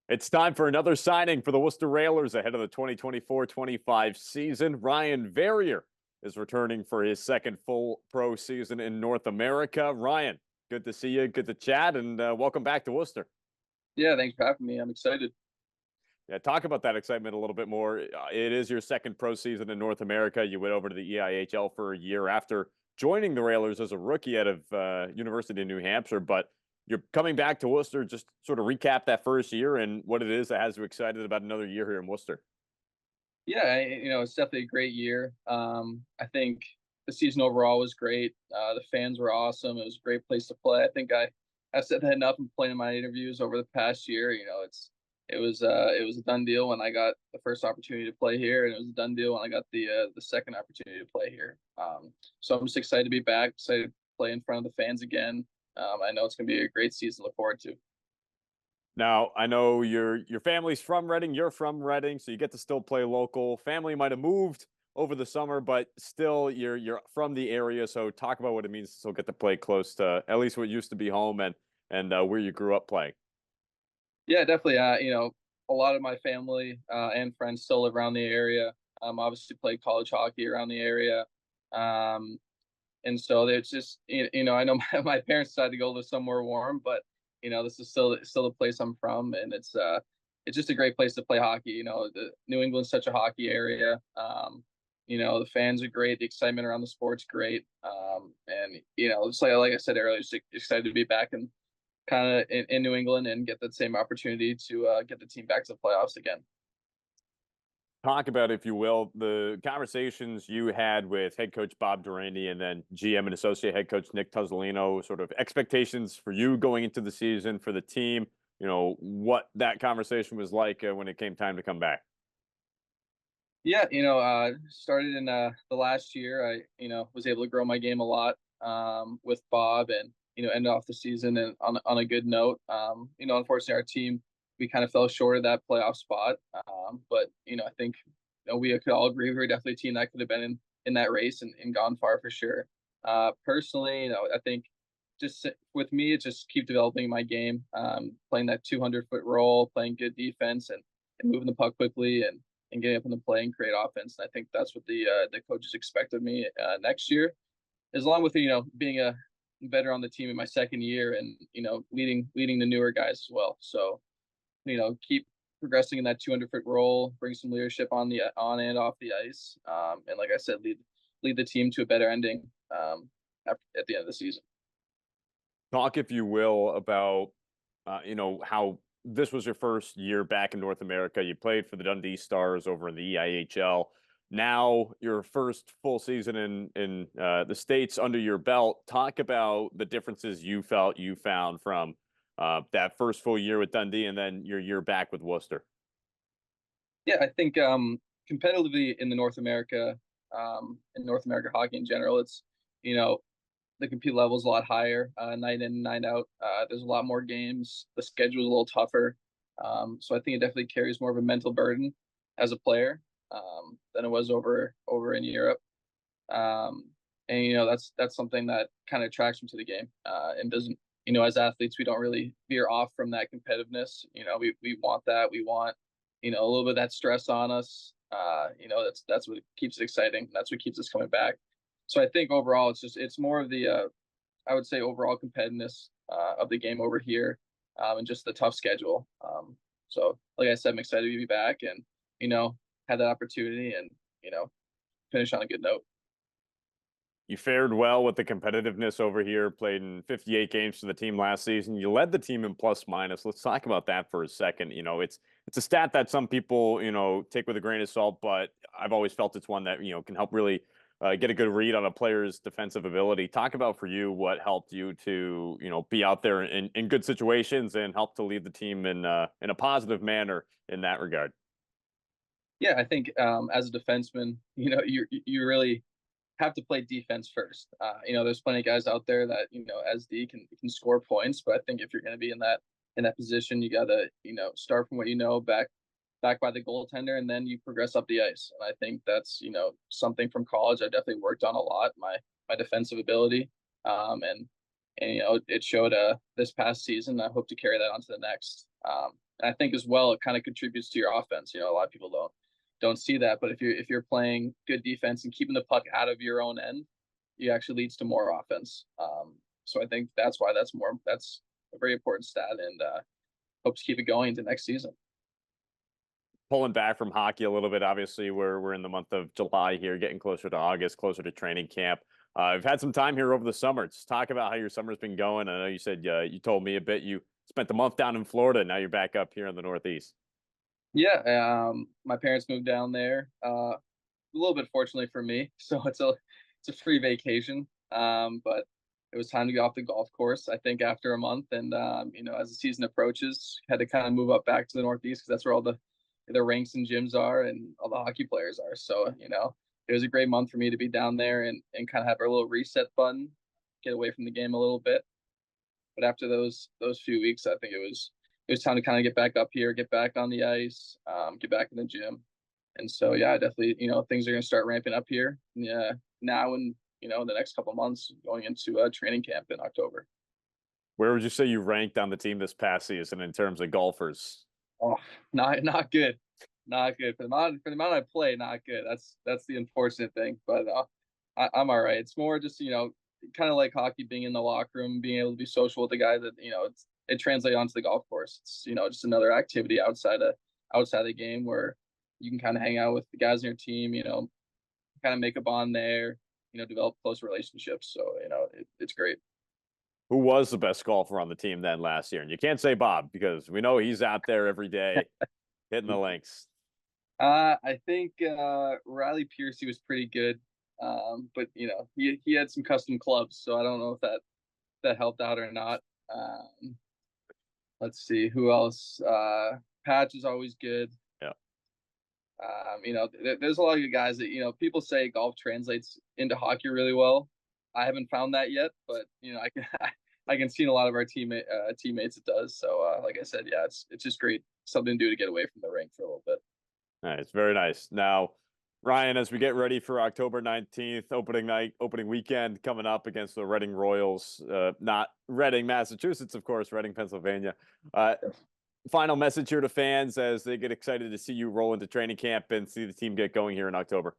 It's time for another signing for the Worcester Railers ahead of the 2024-25 season. Ryan Verrier is returning for his second full pro season in North America. Ryan, good to see you, good to chat, and welcome back to Worcester. Yeah, thanks for having me. I'm excited. Yeah, talk about that excitement a little bit more. It is your second pro season in North America. You went over to the EIHL for a year after joining the Railers as a rookie out of University of New Hampshire, but you're coming back to Worcester. Just sort of recap that first year and what it is that has you excited about another year here in Worcester. Yeah, it's definitely a great year. I think the season overall was great. The fans were awesome. It was a great place to play. I think I've said that enough in playing my interviews over the past year. It was a done deal when I got the first opportunity to play here, and it was a done deal when I got the second opportunity to play here. So I'm just excited to be back, excited to play in front of the fans again. I know it's going to be a great season to look forward to. Now, I know your family's from Reading, you're from Reading, so you get to still play local. Family might have moved over the summer, but still you're from the area. So talk about what it means to still get to play close to at least what used to be home and where you grew up playing. Yeah, definitely. A lot of my family and friends still live around the area. Obviously played college hockey around the area. Um, and so it's just, I know my parents decided to go live somewhere warm, but this is still the place I'm from, and it's just a great place to play hockey. The New England's such a hockey area. The fans are great. The excitement around the sport's great. And just like I said earlier, just excited to be back and kind of in New England and get that same opportunity to get the team back to the playoffs again. Talk about, if you will, the conversations you had with head coach Bob Durante and then GM and associate head coach Nick Tuzzolino, sort of expectations for you going into the season, for the team, what that conversation was like when it came time to come back. Yeah, started in the last year. I was able to grow my game a lot with Bob, and end off the season and on a good note. Unfortunately, our team, we kind of fell short of that playoff spot. But I think we could all agree we were definitely a team that could have been in that race and gone far for sure. Personally, I think just with me, it's just keep developing my game, playing that 200-foot role, playing good defense, and moving the puck quickly and getting up in the play and create offense. And I think that's what the coaches expect of me next year, as long with being a better on the team in my second year and leading the newer guys as well. So keep progressing in that 200-foot role, bring some leadership on and off the ice, and like I said, lead the team to a better ending at the end of the season. Talk, if you will, about how this was your first year back in North America. You played for the Dundee Stars over in the EIHL. Now your first full season in the States under your belt. Talk about the differences you felt you found from that first full year with Dundee and then your year back with Worcester. Yeah, I think competitively in North America hockey in general, it's you know the compete level is a lot higher, night in, night out. There's a lot more games. The schedule is a little tougher. So I think it definitely carries more of a mental burden as a player than it was over in Europe. And that's something that kind of attracts me to the game and doesn't. As athletes, we don't really veer off from that competitiveness. We want that. We want a little bit of that stress on us. That's what keeps it exciting. That's what keeps us coming back. So I think overall, it's more of the I would say overall competitiveness of the game over here, and just the tough schedule. So like I said, I'm excited to be back and had that opportunity and finish on a good note. You fared well with the competitiveness over here, played in 58 games for the team last season. You led the team in plus minus. Let's talk about that for a second. It's a stat that some people, take with a grain of salt, but I've always felt it's one that, can help really get a good read on a player's defensive ability. Talk about for you what helped you to, be out there in good situations and help to lead the team in a positive manner in that regard. Yeah, I think as a defenseman, you really have to play defense first. There's plenty of guys out there that as D can score points, but I think if you're going to be in that position, you got to start from what back by the goaltender, and then you progress up the ice. And I think that's something from college I definitely worked on a lot, my defensive ability, and it showed this past season. I hope to carry that on to the next. And I think as well, it kind of contributes to your offense. A lot of people don't see that, but if you're playing good defense and keeping the puck out of your own end, it actually leads to more offense. So I think that's why that's a very important stat, and hope to keep it going into next season. Pulling back from hockey a little bit, obviously we're in the month of July here, getting closer to August, closer to training camp. I've had some time here over the summer. Let's talk about how your summer's been going. I know you said you told me a bit. You spent the month down in Florida. Now you're back up here in the Northeast. Yeah, my parents moved down there. A little bit fortunately for me, so it's a free vacation. But it was time to get off the golf course. I think after a month, and as the season approaches, had to kind of move up back to the Northeast because that's where all the rinks and gyms are and all the hockey players are. So it was a great month for me to be down there and kind of have a little reset button, get away from the game a little bit. But after those few weeks, I think it was time to kind of get back up here, get back on the ice, get back in the gym. And so yeah, definitely things are going to start ramping up here. Yeah, now and the next couple of months going into training camp in October. Where would you say you ranked on the team this past season in terms of golfers? Oh, not good, not good for the amount I play. Not good. That's the unfortunate thing. But I'm all right. It's more just kind of like hockey, being in the locker room, being able to be social with the guys that it translates onto the golf course. It's just another activity outside the game where you can kind of hang out with the guys on your team. Kind of make a bond there. Develop close relationships. So it's great. Who was the best golfer on the team then last year? And you can't say Bob because we know he's out there every day hitting the links. I think Riley Piercy was pretty good, but he had some custom clubs, so I don't know if that helped out or not. Let's see who else. Patch is always good. Yeah. There's a lot of good guys that people say golf translates into hockey really well. I haven't found that yet, but I can I can see in a lot of our teammates it does. So like I said, yeah, it's just great something to do to get away from the rink for a little bit. Nice, very nice. Now, Ryan, as we get ready for October 19th, opening night, opening weekend coming up against the Reading Royals, not Reading, Massachusetts, of course, Reading, Pennsylvania. Uh, Final message here to fans as they get excited to see you roll into training camp and see the team get going here in October.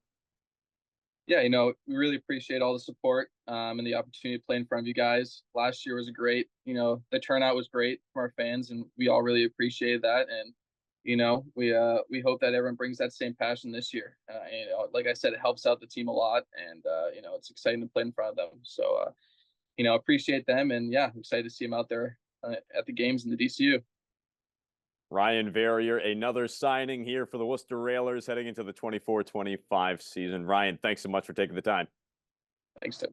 Yeah, we really appreciate all the support and the opportunity to play in front of you guys. Last year was great. The turnout was great from our fans, and we all really appreciated that. And we hope that everyone brings that same passion this year. Like I said, it helps out the team a lot, and it's exciting to play in front of them. So appreciate them, and yeah, I'm excited to see them out there at the games in the DCU. Ryan Verrier, another signing here for the Worcester Railers heading into the 24-25 season. Ryan, thanks so much for taking the time. Thanks, Tim.